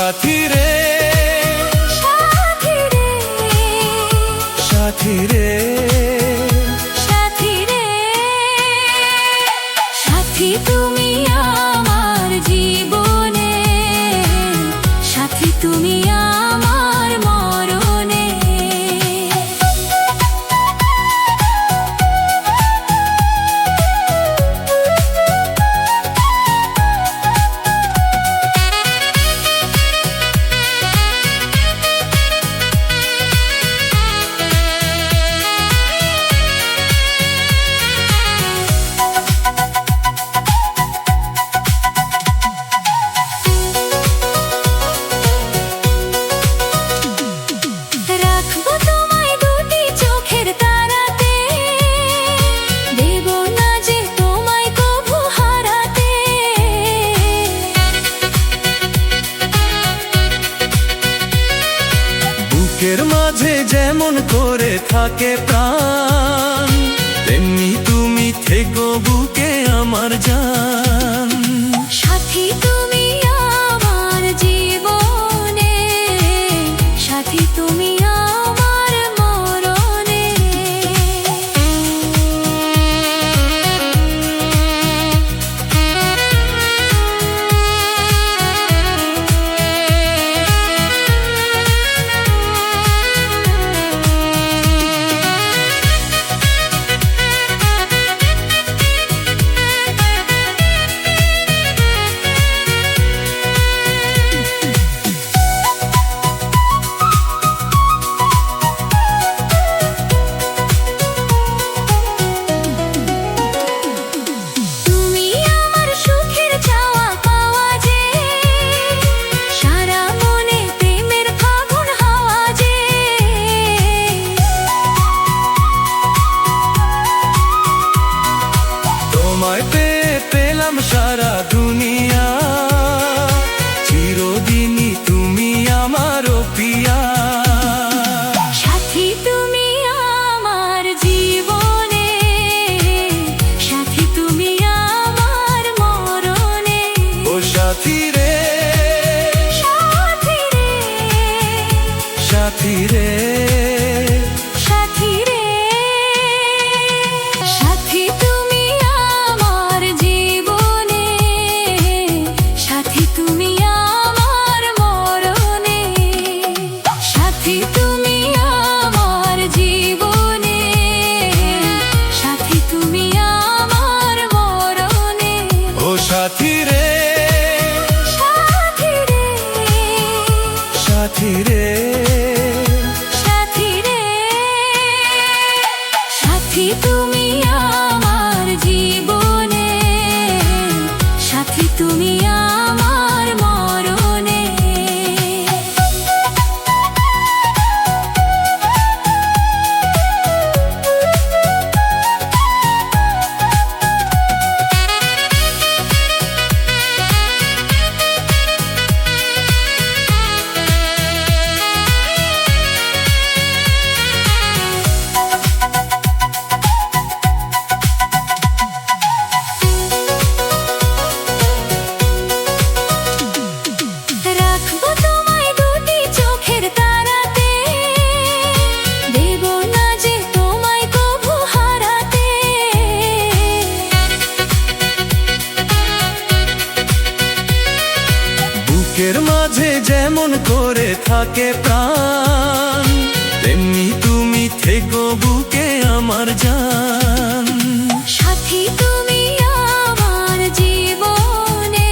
সাথী রে, সাথী রে, সাথী রে, সাথী রে, সাথী তুমি আমার জীবনে, সাথী তুমি আমার মরণে। রাখবো তোমায় দুটি চোখের তারাতে, দেব না যে তোমায় কভু হারাতে। বুকের মাঝে যেমন করে থাকে প্রাণ, তেমনি তুমি থেকো বুকে আমার জান। সাথী তুমি আমার জীবনে, সাথী তুমি আমার মরণে। তুমি আমার সুখের চাওয়া পাওয়া যে, সারা মনে প্রেমের ফাগুন হাওয়া যে। তোমায় পেয়ে পেলাম সারা দুনিয়া, চিরদিনই তুমি আমারও পিয়া। সাথী তুমি আমার জীবনে, সাথী তুমি আমার মরণে। ও সাথী রে, সাথী রে, সাথী রে, সাথী রে, সাথী তুমি আমার জীবনে, সাথী তুমি আমার মরণে। সাথী তুমি আমার জীবনে, সাথী তুমি আমার মরণে। ও সাথী রে, সাথী রে, সাথী রে, সাথী রে, সাথী তুমি আমার জীবনে, সাথী তুমি আমার মরণে। রাখবো তোমায় দুটি চোখের তারাতে, দেব না যে তোমায় কভু হারাতে। বুকের মাঝে যেমন করে থাকে প্রাণ, তেমনি তুমি থেকো বুকে আমার জান। সাথী তুমি আমার জীবনে,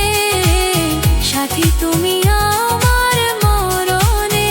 সাথী তুমি আমার মরণে।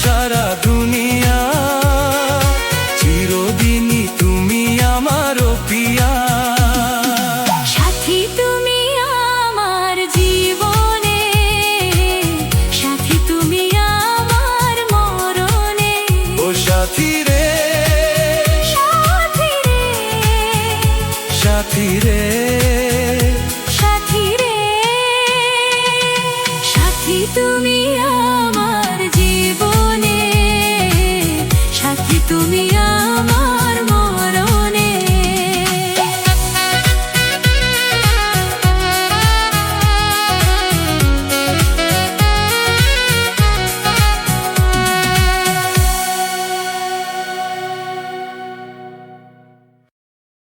সারা দুনিয়া, চিরদিনই তুমি আমার পিয়া। সাথী তুমি আমার জীবনে, সাথী তুমি আমার মরণে। ও সাথী রে, সাথী রে, সাথী রে, সাথী রে, সাথী তুমি আমার জীবনে, সাথী তুমি